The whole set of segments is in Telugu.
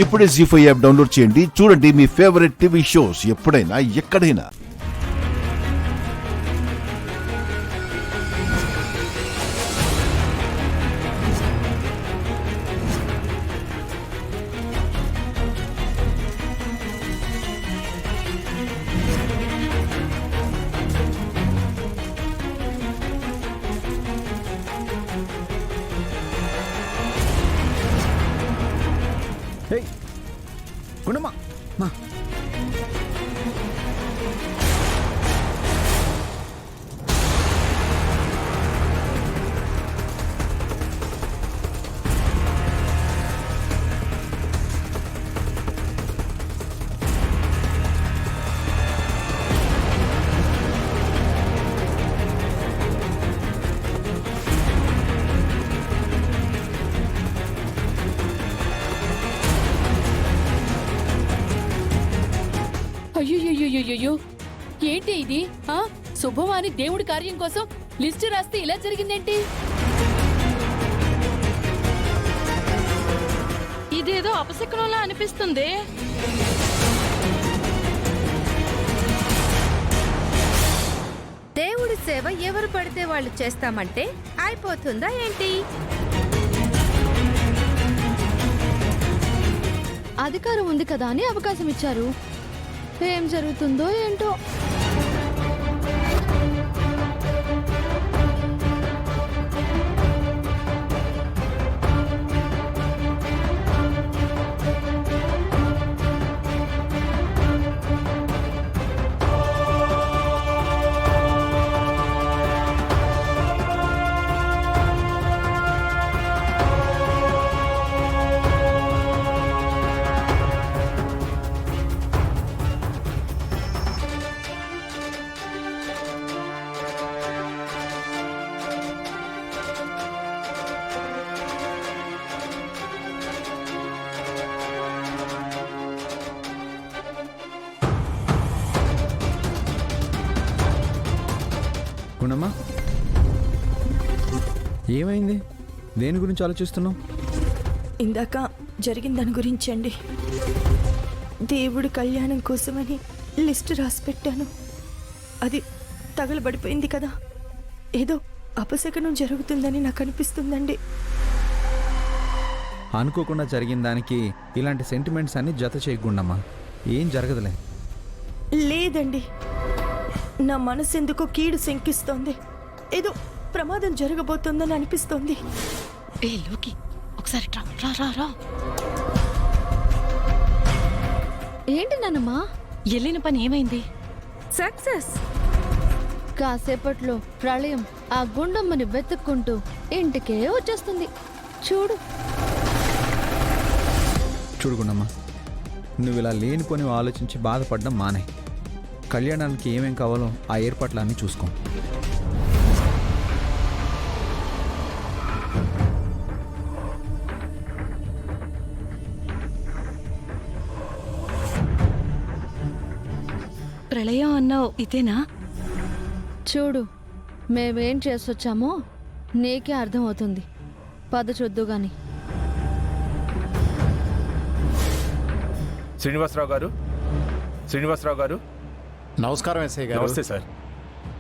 ఇప్పుడే జీ5 యాప్ డౌన్లోడ్ చేయండి. చూడండి మీ ఫేవరెట్ టీవీ షోస్ ఎప్పుడైనా ఎక్కడైనా. గుణమ్మా మా అయ్యో ఏంటి ఇది? శుభమాని దేవుడి కార్యం కోసం లిస్టు రాస్తే ఇలా జరిగిందేంటి? ఇదేదో అపశకునంలా అనిపిస్తుంది. దేవుడి సేవ ఎవరు పడితే వాళ్ళు చేస్తామంటే అయిపోతుందా ఏంటి? అధికారం ఉంది కదా అని అవకాశం ఇచ్చారు. ఏం జరుగుతుందో ఏంటో. గుణమ్మా ఏమైంది? దేని గురించి ఆలోచిస్తున్నావు? ఇందాక జరిగిన దాని గురించి అండి. దేవుడి కళ్యాణం కోసమని లిస్టు రాసి పెట్టాను. అది తగలబడిపోయింది కదా. ఏదో అపశకనం జరుగుతుందని నాకు అనిపిస్తుందండి. అనుకోకుండా జరిగిన దానికి ఇలాంటి సెంటిమెంట్స్ అన్ని జత చేయకుండామ్మా. ఏం జరగదులే. లేదండి, నా మనసు ఎందుకో కీడు శంకిస్తోంది. ఏదో ప్రమాదం జరగబోతోందని అనిపిస్తోంది. ఏ లోకి, ఒకసారి రా రా రా. ఏంటి నాన్నమ్మా? వెళ్ళిన పని ఏమైంది? సక్సెస్. కాసేపట్లో ప్రళయం ఆ గుండమ్మని వెతుక్కుంటూ ఇంటికే వచ్చేస్తుంది. చూడు చూడు గుణమ్మా, నువ్వు ఇలా లేనిపోని ఆలోచించి బాధపడడం మానే. కళ్యాణానికి ఏమేం కావాలో ఆ ఏర్పాట్లన్నీ చూసుకో. ప్రళయం అన్నావు, ఇదేనా? చూడు, మేమేం చేసొచ్చామో నీకే అర్థమవుతుంది. పద చూద్దు గాని. శ్రీనివాసరావు గారు. నమస్కారం ఎస్ఐ గారు. నమస్తే సార్.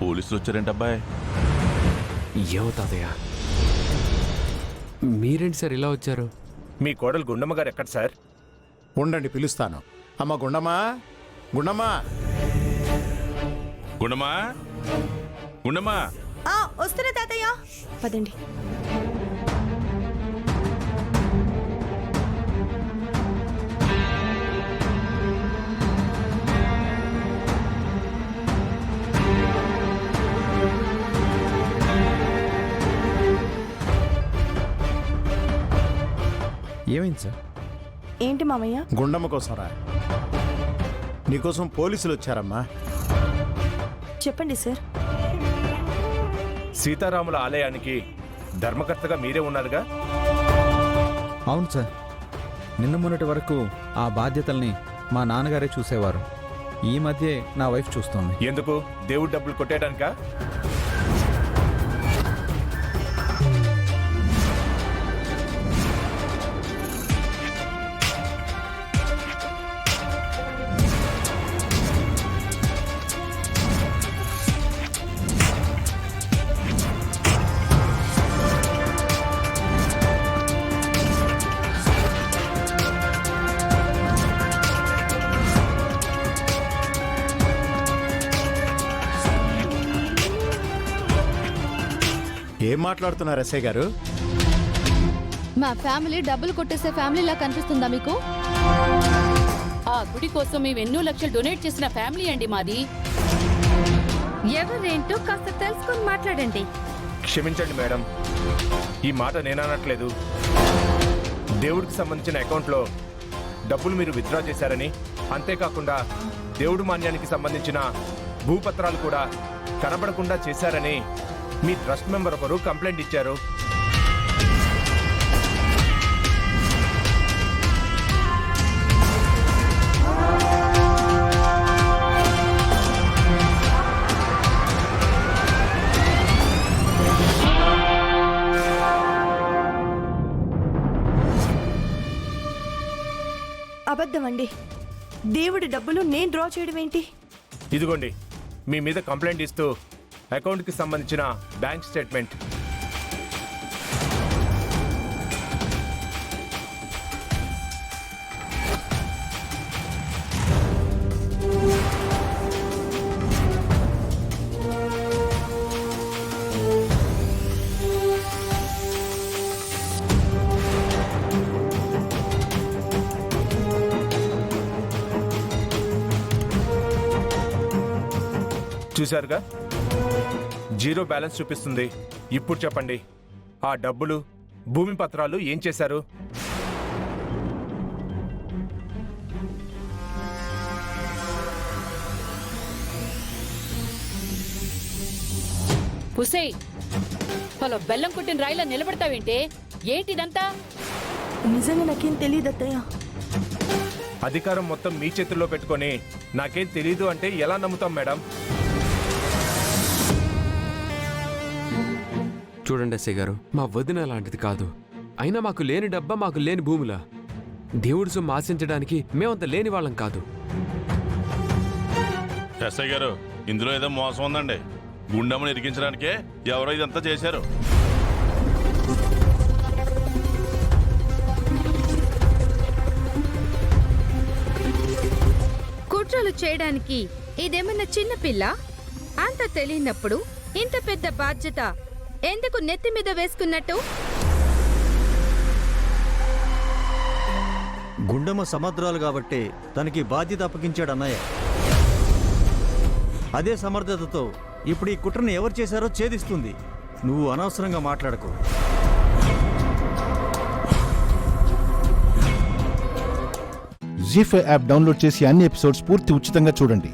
పోలీసులు వచ్చారేంటి అబ్బాయి? ఏమో తాతయ్య, మీరేంటి సార్ ఇలా వచ్చారు? మీ కోడలు గుండమ్మ గారు ఎక్కడ సార్? ఉండండి, పిలుస్తాను. అమ్మ గుండమ్మా, గుండమ్మా. గుండమ్మా, గుండమ్మా. వస్తున్నా తాతయ్య, పదండి. ఏమైంది సార్? ఏంటి మామయ్య? గుండమ్మ కోసం రా. నీకోసం పోలీసులు వచ్చారమ్మా. చెప్పండి సార్. సీతారాముల ఆలయానికి ధర్మకర్తగా మీరే ఉన్నారుగా? అవును సార్, నిన్న మొన్నటి వరకు ఆ బాధ్యతల్ని మా నాన్నగారే చూసేవారు. ఈ మధ్య నా వైఫ్ చూస్తోంది. ఎందుకు? దేవుడి డబ్బులు కొట్టేయడానికా? ఏం మాట్లాడుతున్నారు ఎస్ఐ గారు? మా ఫ్యామిలీ డబ్బులు కొట్టేసే ఫ్యామిలీలా కనిపిస్తుందా మీకు? ఆ గుడి కోసం మేము ఎన్నో లక్షలు డొనేట్ చేసిన ఫ్యామిలీ అండి మాది. ఎవరేంటో కాస్త తెలుసుకొని మాట్లాడండి. క్షమించండి మేడం, ఈ మాట నేననట్లేదు. దేవుడికి సంబంధించిన అకౌంట్లో డబ్బులు మీరు విత్డ్రా చేశారని, అంతేకాకుండా దేవుడు మాన్యానికి సంబంధించిన భూపత్రాలు కూడా కనబడకుండా చేశారని మీ ట్రస్ట్ మెంబర్ ఒకరు కంప్లైంట్ ఇచ్చారు. అబద్ధం అండి. దేవుడి డబ్బులు నేను డ్రా చేయడం ఏంటి? ఇదిగోండి, మీ మీద కంప్లైంట్ ఇస్తూ అకౌంట్కి సంబంధించిన బ్యాంక్ స్టేట్మెంట్. చూశారుగా, జీరో బ్యాలెన్స్ చూపిస్తుంది. ఇప్పుడు చెప్పండి, ఆ డబ్బులు, భూమి పత్రాలు ఏం చేశారు? పుసే, హలో, బెల్లం కుట్టిన రాయిలా నిలబడతావేంటే? ఏంటిదంతా? నిజంగా నాకేం తెలియదు అత్తయ్య. అధికారం మొత్తం మీ చేతుల్లో పెట్టుకొని నాకేం తెలీదు అంటే ఎలా నమ్ముతాం మేడం? చూడండి ఎస్ఐ గారు, మా వదిన అలాంటిది కాదు. అయినా మాకు లేని డబ్బా, మాకు లేని భూములా? దేవుడి సొమ్ము ఆశించడానికి మేమంత లేని వాళ్ళం కాదు. ఎస్ఐ గారు, ఇందులో ఏదో మోసం ఉందండి. గుండెమ్మను ఇరికించడానికే ఎవరో ఇదంతా చేశారు. కుట్రలు చేయడానికి ఇదేమన్నా చిన్న పిల్ల? అంత తెలియనప్పుడు ఇంత పెద్ద బాధ్యత ఎందుకు నెత్తి మీద వేసుకున్నట్టు? గుండమ్మ సమర్థురాలు కాబట్టి తనకి బాధ్యత అప్పగించాడు అన్నయ్య. అదే సమర్థతతో ఇప్పుడు ఈ కుట్రను ఎవరు చేశారో ఛేదిస్తుంది. నువ్వు అనవసరంగా మాట్లాడకు. జీ5 యాప్ డౌన్లోడ్ చేసి అన్ని ఎపిసోడ్స్ పూర్తి ఉచితంగా చూడండి.